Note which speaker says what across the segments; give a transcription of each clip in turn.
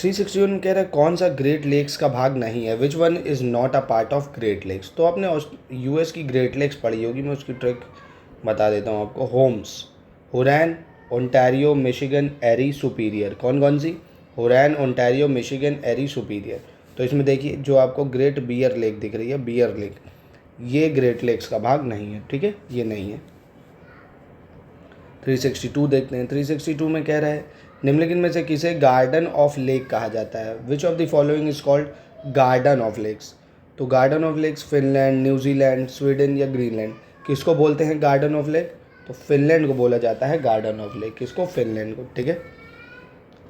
Speaker 1: 361 कह रहा है कौन सा ग्रेट लेक्स का भाग नहीं है, which one is not a part of Great Lakes. तो आपने यूएस की ग्रेट लेक्स पढ़ी होगी, मैं उसकी ट्रिक बता देता हूँ आपको। होम्स, हुरैन, ओंटारियो, मिशिगन, एरी, सुपीरियर। कौन कौन सी? हुरैन, ओंटारियो, मिशिगन, एरी, सुपीरियर। तो इसमें देखिए जो आपको ग्रेट बियर लेक दिख रही है, बियर लेक, ये ग्रेट लेक्स का भाग नहीं है, ठीक है, ये नहीं है। 362 देखते हैं। 362 में कह रहा है निम्नलिखित में से किसे गार्डन ऑफ लेक कहा जाता है, which of the following is called garden of lakes. तो garden of lakes Finland, New Zealand, Sweden या ग्रीनलैंड, किसको बोलते हैं गार्डन ऑफ लेक? तो फिनलैंड को बोला जाता है गार्डन ऑफ लेक। किसको? फिनलैंड को, ठीक है।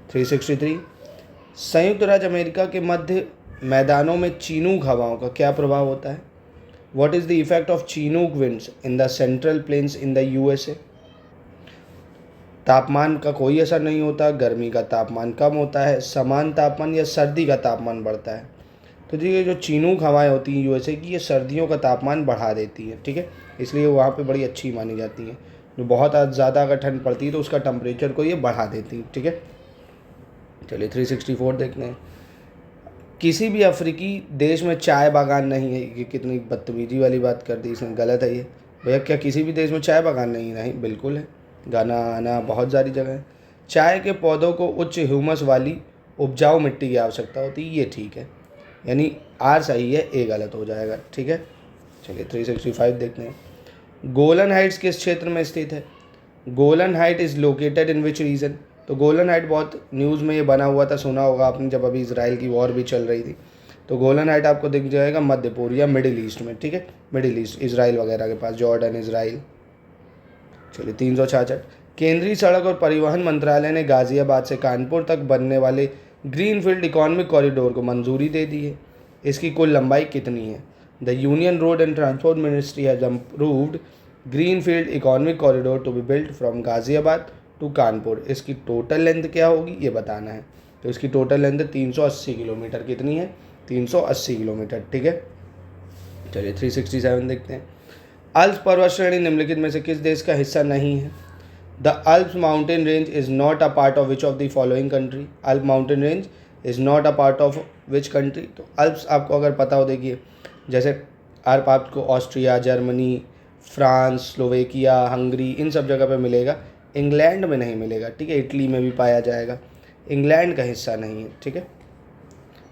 Speaker 1: 363 संयुक्त राज्य अमेरिका के मध्य मैदानों में चीनूक हवाओं का क्या प्रभाव होता है? What is the effect of chinook winds in the central plains in the USA? तापमान का कोई असर नहीं होता, गर्मी का तापमान कम होता है, समान तापमान या सर्दी का तापमान बढ़ता है। तो ये जो चीनूक हवाएं होती हैं यूएसए की, ये सर्दियों का तापमान बढ़ा देती है, ठीक है, इसलिए वहाँ पे बड़ी अच्छी मानी जाती हैं। जो बहुत ज़्यादा अगर ठंड पड़ती है तो उसका टेम्परेचर को ये बढ़ा देती है, ठीक है। चलिए 364 देखते हैं। किसी भी अफ्रीकी देश में चाय बागान नहीं है। ये कितनी बदतमीजी वाली बात कर दी इसने, गलत है ये। भैया क्या किसी भी देश में चाय बागान नहीं है? नहीं, बिल्कुल है, गाना आना बहुत सारी जगह है। चाय के पौधों को उच्च ह्यूमस वाली उपजाऊ मिट्टी की आवश्यकता होती है, ये ठीक है, यानी आर सही है, ए गलत हो जाएगा, ठीक है। चलिए 365 देखते हैं। गोलन हाइट्स किस क्षेत्र में स्थित है? Golan height is located in which region? तो गोलन हाइट बहुत न्यूज़ में ये बना हुआ था, सुना होगा आपने, जब अभी इसराइल की वॉर भी चल रही थी। तो गोलन हाइट आपको दिख जाएगा मध्य पूर्व या मिडिल ईस्ट में, ठीक है, मिडिल ईस्ट, इसराइल वगैरह के पास, जॉर्डन, इसराइल। चलिए 366 केंद्रीय सड़क और परिवहन मंत्रालय ने गाज़ियाबाद से कानपुर तक बनने वाले ग्रीनफील्ड इकोनॉमिक कॉरिडोर को मंजूरी दे दी है। इसकी कुल लंबाई कितनी है? The union road and transport ministry has approved greenfield economic corridor to be built from Ghaziabad to Kanpur. इसकी टोटल लेंथ क्या होगी ये बताना है। तो इसकी टोटल लेंथ 380 किलोमीटर। कितनी है? 380 किलोमीटर, ठीक है। चलिए 367 देखते हैं। अल्प्स पर्वत श्रेणी निम्नलिखित में से किस देश का हिस्सा नहीं है? The Alps mountain range is not a part of which of the following country? Alp mountain range is not a part of which country? तो अल्प्स आपको अगर पता हो, देखिए जैसे अल्प आपको Austria, Germany, France, Slovakia, Hungary, इन सब जगह पे मिलेगा, इंग्लैंड में नहीं मिलेगा, ठीक है, इटली में भी पाया जाएगा, इंग्लैंड का हिस्सा नहीं है, ठीक है।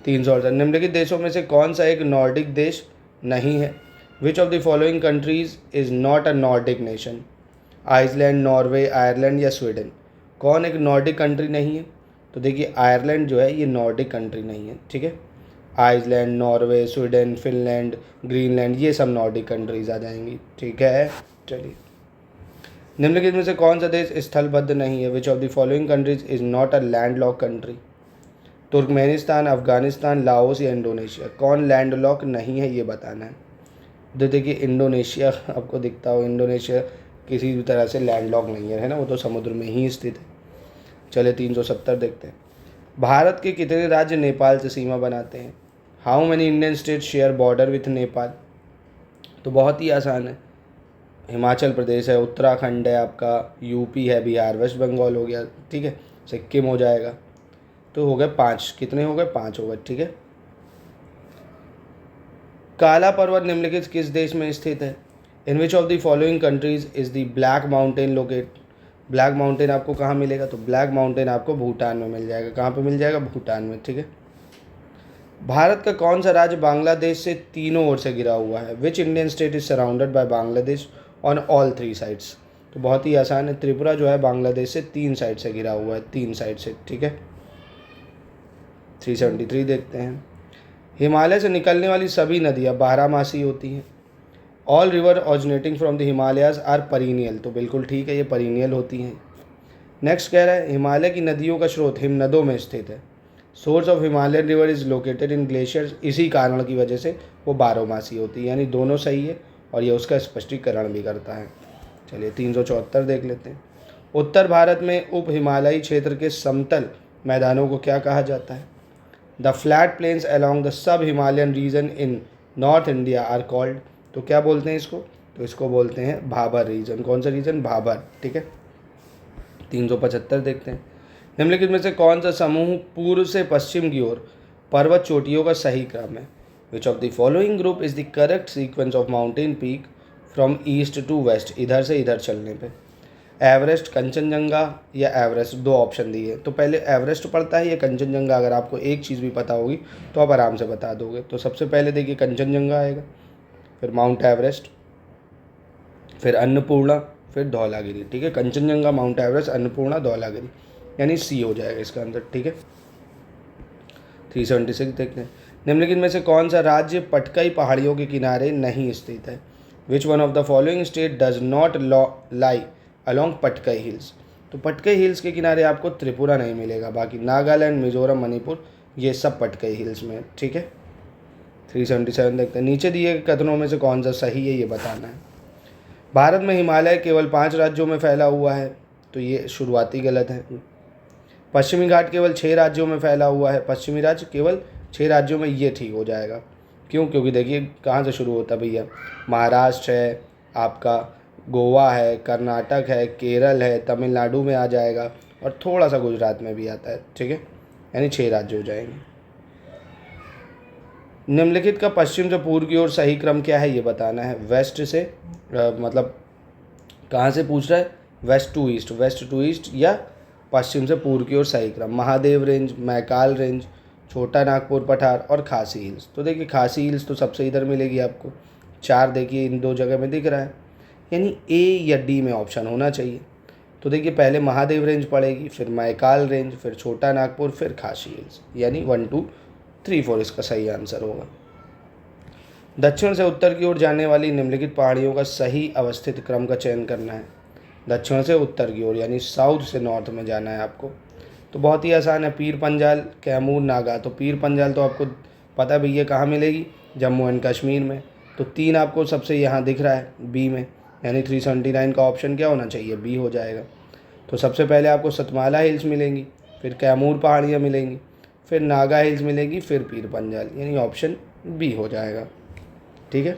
Speaker 1: 368 निम्नलिखित देशों में से कौन सा एक नॉर्डिक देश नहीं है? Which of the following countries is not a Nordic nation? Iceland, Norway, Ireland या स्वीडन। कौन एक नॉर्डिक कंट्री नहीं है? तो देखिए आयरलैंड जो है ये नॉर्डिक कंट्री नहीं है, ठीक है। Iceland, Norway, Sweden, Finland, Greenland, ये सब नॉर्डिक कंट्रीज आ जाएंगी, ठीक है। चलिए निम्नलिखित में से कौन सा देश स्थलबद्ध नहीं है? Which of the following countries is not a land lock country? Turkmenistan, Afghanistan, Laos या इंडोनेशिया। कौन लैंड लॉक नहीं है ये बताना है। तो देखिए इंडोनेशिया आपको दिखता हो, इंडोनेशिया किसी भी तरह से लैंड लॉक नहीं है ना, वो तो समुद्र में ही स्थित है। चले 370 देखते हैं। भारत के कितने राज्य नेपाल से सीमा बनाते हैं? How many Indian state share border with Nepal? तो बहुत ही आसान है, हिमाचल प्रदेश है, उत्तराखंड है, आपका यूपी है, बिहार, वेस्ट बंगाल हो गया, ठीक है, सिक्किम हो जाएगा। तो हो गए 5, कितने हो गए? 5 हो गए, ठीक है। काला पर्वत निम्नलिखित किस देश में स्थित है? In which of the following countries is the black mountain locate? Black mountain आपको कहाँ मिलेगा? तो ब्लैक माउंटेन आपको भूटान में मिल जाएगा। कहाँ पे मिल जाएगा? भूटान में, ठीक है। भारत का कौन सा राज्य बांग्लादेश से तीनों ओर से घिरा हुआ है? Which Indian state is surrounded by Bangladesh on all 3 sides? तो बहुत ही आसान है, त्रिपुरा जो है बांग्लादेश से 3 साइड से घिरा हुआ है, 3 साइड से, ठीक है। 373 देखते हैं। हिमालय से निकलने वाली सभी नदियाँ बारहमासी होती हैं। All river originating from the Himalayas are perennial. तो बिल्कुल ठीक है, ये परीनियल होती हैं। नेक्स्ट कह रहा है हिमालय की नदियों का स्रोत हिमनदों में स्थित है। Source of Himalayan river is located in glaciers. इसी कारण की वजह से वो बारहमासी होती है, यानी दोनों सही है और ये उसका स्पष्टीकरण भी करता है। चलिए 374 देख लेते हैं। उत्तर भारत में उप हिमालयी क्षेत्र के समतल मैदानों को क्या कहा जाता है? The flat plains along the sub Himalayan region in north India are called. तो क्या बोलते हैं इसको? तो इसको बोलते हैं भाबर रीजन। कौन सा रीजन? भाबर, ठीक है। 375 देखते हैं। निम्नलिखित में से कौन सा समूह पूर्व से पश्चिम की ओर पर्वत चोटियों का सही क्रम है? Which of the following group is the correct sequence of mountain peak from east to west, इधर से इधर चलने पे? एवरेस्ट, कंचनजंगा या एवरेस्ट, दो ऑप्शन दिए। तो पहले एवरेस्ट पड़ता है या कंचनजंगा? अगर आपको एक चीज़ भी पता होगी तो आप आराम से बता दोगे। तो सबसे पहले देखिए कंचनजंगा आएगा, फिर माउंट एवरेस्ट, फिर अन्नपूर्णा, फिर धौलागिरी। ठीक है, कंचनजंगा, माउंट एवरेस्ट, अन्नपूर्णा, धौलागिरी, यानी सी हो जाएगा इसका आंसर। ठीक है, 376 देखते हैं। निम्नलिखित में से कौन सा राज्य पटकई पहाड़ियों के किनारे नहीं स्थित है? Which one of the following state does not lie along Patkai hills? तो पटकई हिल्स के किनारे आपको त्रिपुरा नहीं मिलेगा, बाकी नागालैंड, मिजोरम, मणिपुर ये सब पटकई हिल्स में। ठीक है, 377 देखते हैं। नीचे दिए गए कथनों में से कौन सा सही है ये बताना है। भारत में हिमालय केवल 5 राज्यों में फैला हुआ है, तो ये शुरुआती गलत है। पश्चिमी घाट केवल 6 राज्यों में फैला हुआ है, पश्चिमी राज्य केवल 6 राज्यों में, ये ठीक हो जाएगा। क्यों? क्योंकि देखिए कहाँ से शुरू होता है भैया, महाराष्ट्र है, आपका गोवा है, कर्नाटक है, केरल है, तमिलनाडु में आ जाएगा और थोड़ा सा गुजरात में भी आता है। ठीक है, यानी 6 राज्य हो जाएंगे। निम्नलिखित का पश्चिम से पूर्व की ओर सही क्रम क्या है ये बताना है। वेस्ट से मतलब कहाँ से पूछ रहा है? West to east, west to east या पश्चिम से पूर्व की ओर सही क्रम। महादेव रेंज, मैकाल रेंज, छोटा नागपुर पठार और खासी हिल्स। तो देखिए खासी हिल्स तो सबसे इधर मिलेगी आपको, 4 देखिए इन 2 जगह में दिख रहा है, यानी ए या डी में ऑप्शन होना चाहिए। तो देखिए पहले महादेव रेंज पड़ेगी, फिर मैकाल रेंज, फिर छोटा नागपुर, फिर खासी हिल्स, यानी 1 2 3 4 इसका सही आंसर होगा। दक्षिण से उत्तर की ओर जाने वाली निम्नलिखित पहाड़ियों का सही अवस्थित क्रम का चयन करना है। दक्षिण से उत्तर की ओर यानी साउथ से नॉर्थ में जाना है आपको। तो बहुत ही आसान है, पीर पंजाल, कैमूर, नागा। तो पीर पंजाल तो आपको पता भैया कहाँ मिलेगी? जम्मू एंड कश्मीर में। तो 3 आपको सबसे यहाँ दिख रहा है बी में, यानी 379 का ऑप्शन क्या होना चाहिए? बी हो जाएगा। तो सबसे पहले आपको सतमाला हिल्स मिलेंगी, फिर कैमूर पहाड़ियाँ मिलेंगी, फिर नागा हिल्स मिलेगी, फिर पीर पंजाल, यानी ऑप्शन बी हो जाएगा। ठीक है,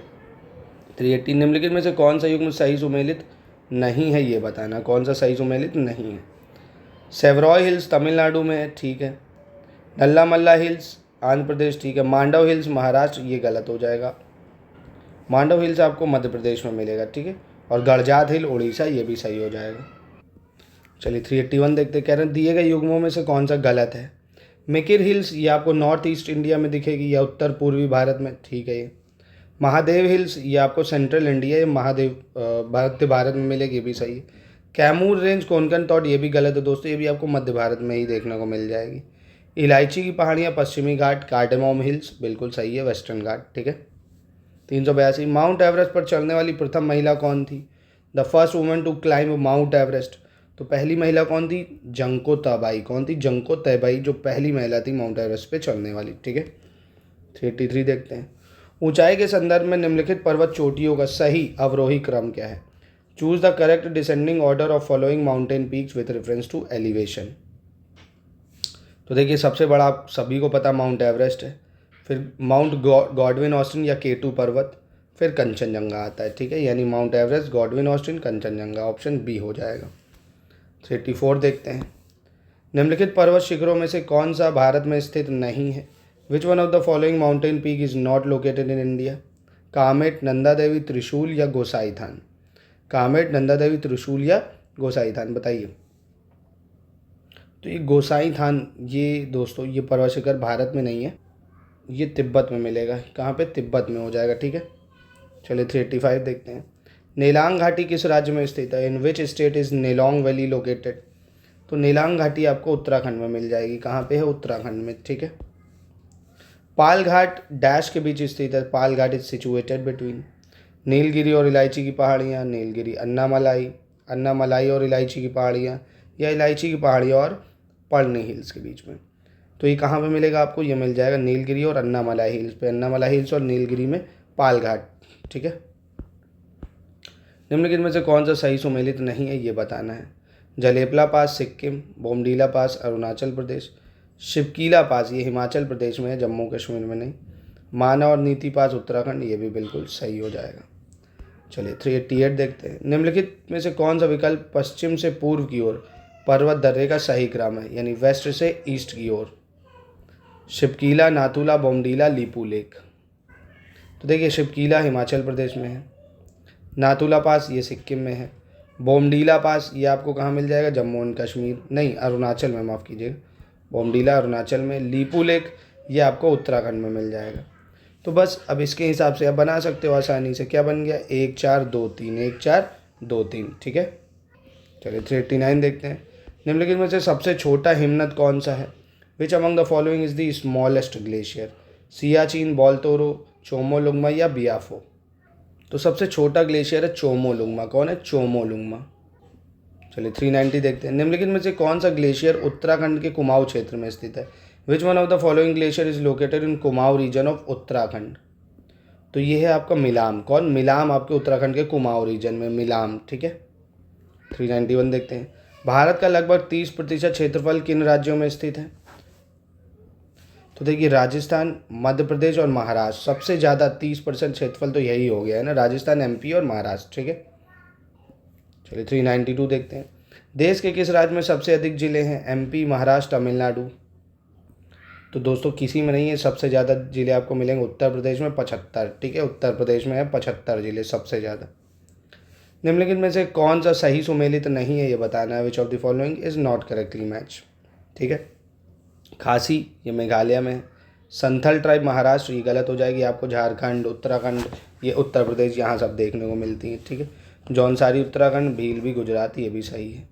Speaker 1: 380 निम्नलिखित में से कौन सा युग्म सही सुमेलित नहीं है ये बताना। कौन सा सही सुमेलित नहीं है? सेवरॉय हिल्स तमिलनाडु में है, ठीक है। नल्ला मल्ला हिल्स आंध्र प्रदेश, ठीक है। मांडव हिल्स महाराष्ट्र, ये गलत हो जाएगा। मांडव हिल्स आपको मध्य प्रदेश में मिलेगा, ठीक है। और गड़जात हिल उड़ीसा, ये भी सही हो जाएगा। चलिए 381 देखते, कह रहे हैं दिए गए युग्मों में से कौन सा गलत है। मिकिर हिल्स ये आपको नॉर्थ ईस्ट इंडिया में दिखेगी या उत्तर पूर्वी भारत में, ठीक है। ये महादेव हिल्स ये आपको सेंट्रल इंडिया या मध्य भारत में मिलेगी, ये भी सही है। कैमूर रेंज कोंकण तट, ये भी गलत है दोस्तों, ये भी आपको मध्य भारत में ही देखने को मिल जाएगी। इलायची की पहाड़ियाँ पश्चिमी घाट, कार्डेमोम हिल्स बिल्कुल सही है, वेस्टर्न घाट, ठीक है। 382 माउंट एवरेस्ट पर चढ़ने वाली प्रथम महिला कौन थी? The first woman to climb Mount Everest. तो पहली महिला कौन थी? Junko Tabei. कौन थी? जंको तबाई, जो पहली महिला थी माउंट एवरेस्ट पे चढ़ने वाली, ठीक है। 383 देखते हैं। ऊंचाई के संदर्भ में निम्नलिखित पर्वत चोटियों का सही अवरोही क्रम क्या है? Choose the correct descending order of following mountain peaks with reference to elevation. तो देखिए सबसे बड़ा आप सभी को पता माउंट एवरेस्ट है, फिर माउंट गॉडविन ऑस्टिन या केटू पर्वत, फिर कंचनजंगा आता है, ठीक है। यानी Mount Everest, Godwin Austen, Kanchenjunga, option B हो जाएगा। 34 देखते हैं। निम्नलिखित पर्वत शिखरों में से कौन सा भारत में स्थित नहीं है? Which one of the following mountain peak is not located in India? Kamet, Nanda Devi, Trishul या गोसाई थान? कामेट, नंदा देवी, त्रिशूल या गोसाई थान, बताइए। तो ये गोसाई थान, ये दोस्तों ये पर्वत शिखर भारत में नहीं है, ये तिब्बत में मिलेगा। कहाँ पे? तिब्बत में हो जाएगा, ठीक है। चलिए 385 देखते हैं। नेलांग घाटी किस राज्य में स्थित है? In which state is Nelong valley located? तो नेलांग घाटी आपको उत्तराखंड में मिल जाएगी। कहाँ पे है? उत्तराखंड में, ठीक है। पाल घाट डैश के बीच स्थित है? पाल घाट इज सिचुएटेड बिटवीन नीलगिरी और इलायची की पहाड़ियाँ, नीलगिरी, अन्नामलाई, अन्नामलाई और इलायची की पहाड़ियाँ, या इलायची की पहाड़ियाँ और पढ़नी हिल्स के बीच में। तो ये कहाँ पे मिलेगा आपको? ये मिल जाएगा नीलगिरी और अन्नामलाई हिल्स पे। अन्नामलाई हिल्स और नीलगिरी में पाल घाट, ठीक है। निम्नलिखित में से कौन सा सही सुमेलित नहीं है ये बताना है। जलेपला पास सिक्किम, बोमडीला पास अरुणाचल प्रदेश, शिवकीला पास ये हिमाचल प्रदेश में है, जम्मू कश्मीर में नहीं, माना और नीति पास उत्तराखंड, ये भी बिल्कुल सही हो जाएगा। चलिए 388 देखते हैं। निम्नलिखित में से कौन सा विकल्प पश्चिम से पूर्व की ओर पर्वत दर्रे का सही क्रम है, यानी वेस्ट से ईस्ट की ओर। शिपकीला, नाथुला, बोमडीला, लीपू लेक। तो देखिए शिपकीला हिमाचल प्रदेश में है, नाथुला पास ये सिक्किम में है, बोमडीला पास ये आपको कहाँ मिल जाएगा, जम्मू एंड कश्मीर, नहीं अरुणाचल में, माफ़ कीजिएगा, बोमडीला अरुणाचल में। लीपू लेक ये आपको उत्तराखंड में मिल जाएगा। तो बस अब इसके हिसाब से आप बना सकते हो आसानी से। क्या बन गया, 1 4 2 3, 1 4 2 3, ठीक है। चलिए 389 देखते हैं। निम्नलिखित में से सबसे छोटा हिमनद कौन सा है? Which among the following is the smallest glacier? Siachen, Baltoro, Chomolungma या बियाफो? तो सबसे छोटा ग्लेशियर है चोमोलुंगमा। कौन है? चोमोलुंगमा। चलिए 390 देखते हैं। निम्नलिखित में से कौन सा ग्लेशियर उत्तराखंड के कुमाऊं क्षेत्र में स्थित है? Which one of the following glacier is located in Kumaon region of Uttarakhand? तो ये है आपका मिलाम। कौन? मिलाम आपके उत्तराखंड के कुमाऊं रीजन में, मिलाम, ठीक है। 391 देखते हैं। भारत का लगभग 30% क्षेत्रफल किन राज्यों में स्थित है? तो देखिए राजस्थान, मध्य प्रदेश और महाराष्ट्र। सबसे ज़्यादा 30% क्षेत्रफल तो यही हो गया है ना, राजस्थान, एमपी और महाराष्ट्र, ठीक है। चलिए 392 देखते हैं। देश के किस राज्य में सबसे अधिक जिले हैं? एमपी, महाराष्ट्र, तमिलनाडु? तो दोस्तों किसी में नहीं है, सबसे ज़्यादा जिले आपको मिलेंगे उत्तर प्रदेश में, 75, ठीक है। उत्तर प्रदेश में है 75 जिले सबसे ज़्यादा। निम्नलिखित में से कौन सा सही सुमेलित नहीं है ये बताना है। Which of the following is not correctly match, ठीक है। खासी ये मेघालय में है, संथल ट्राइब महाराष्ट्र ये गलत हो जाएगी आपको, झारखंड, उत्तराखंड ये उत्तर प्रदेश यहाँ सब देखने को मिलती हैं, ठीक है। जौनसारी उत्तराखंड, भील भी गुजरात ये भी सही है।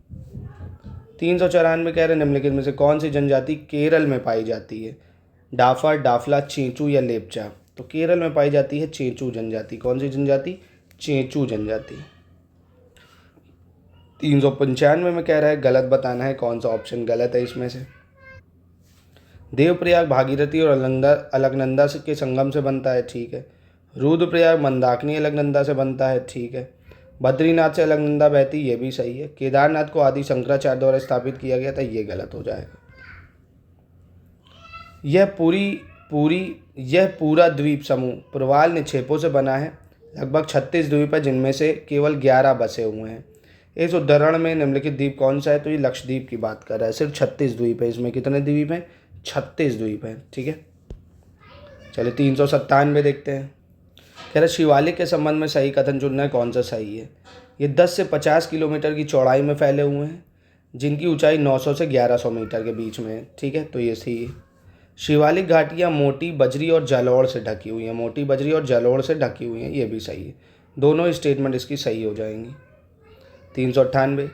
Speaker 1: 394 कह रहे निम्नलिखित में से कौन सी जनजाति केरल में पाई जाती है? डाफा, डाफला, चेंचू या लेपचा? तो केरल में पाई जाती है चेंचू जनजाति। कौन सी जनजाति? चेंचू जनजाति। 395 में कह रहा है गलत बताना है, कौन सा ऑप्शन गलत है इसमें से। देवप्रयाग भागीरथी और अलकनंदा के संगम से बनता है, ठीक है। रुद्रप्रयाग मंदाकिनी अलकनंदा से बनता है, ठीक है। बद्रीनाथ से अलकनंदा बहती, ये भी सही है। केदारनाथ को आदि शंकराचार्य द्वारा स्थापित किया गया था, ये गलत हो जाएगा। यह पूरा द्वीप समूह प्रवाल निक्षेपों से बना है। लगभग 36 द्वीप है जिनमें से केवल 11 बसे हुए हैं। इस उदाहरण में निम्नलिखित द्वीप कौन सा है? तो ये लक्षद्वीप की बात कर रहा है। सिर्फ 36 द्वीप है इसमें। कितने द्वीप हैं? 36 द्वीप हैं, ठीक है। चलिए 397 देखते हैं। कह रहे शिवालिक के संबंध में सही कथन चुनना है, कौन सा सही है। ये 10 से 50 किलोमीटर की चौड़ाई में फैले हुए हैं, जिनकी ऊंचाई 900 से 1100 मीटर के बीच में है, ठीक है। तो ये सही है। शिवालिक घाटियाँ मोटी बजरी और जलोढ़ से ढकी हुई हैं, मोटी बजरी और जलोढ़ से ढकी हुई हैं, ये भी सही है। दोनों स्टेटमेंट इसकी सही हो जाएंगी। 398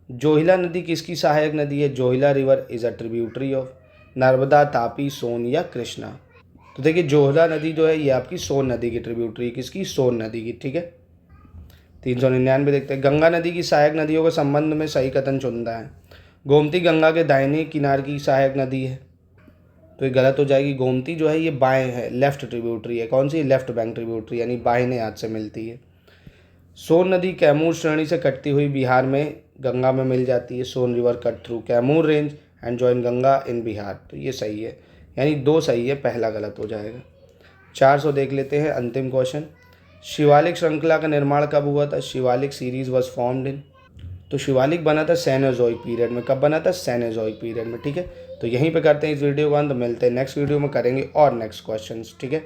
Speaker 1: जोहिला नदी किसकी सहायक नदी है? Johila river is a tributary of Narmada, Tapi, Son या कृष्णा? तो देखिए जोहिला नदी जो है ये आपकी सोन नदी की ट्रिब्यूटरी, किसकी? सोन नदी की, ठीक है। 399 देखते हैं। गंगा नदी की सहायक नदियों के संबंध में सही कथन चुनता है। गोमती गंगा के दाहिने किनारे की सहायक नदी है, तो ये गलत हो जाएगी। गोमती जो है ये बाएं है, लेफ्ट ट्रिब्यूटरी है। कौन सी? लेफ्ट बैंक ट्रिब्यूटरी, यानी बाहिने हाथ से मिलती है। सोन नदी कैमूर श्रेणी से कटती हुई बिहार में गंगा में मिल जाती है। Son river cut through Kaimur range and join Ganga in Bihar, तो ये सही है, यानी 2 सही है, पहला गलत हो जाएगा। 400 देख लेते हैं, अंतिम क्वेश्चन। शिवालिक श्रृंखला का निर्माण कब हुआ था? Shivalik series was formed in, तो शिवालिक बना था सेनोजोइक पीरियड में। कब बना था? सेनोजोइक पीरियड में, ठीक है। तो यहीं पे करते हैं इस वीडियो को अंत, मिलते हैं नेक्स्ट वीडियो में, करेंगे और नेक्स्ट क्वेश्चंस, ठीक है।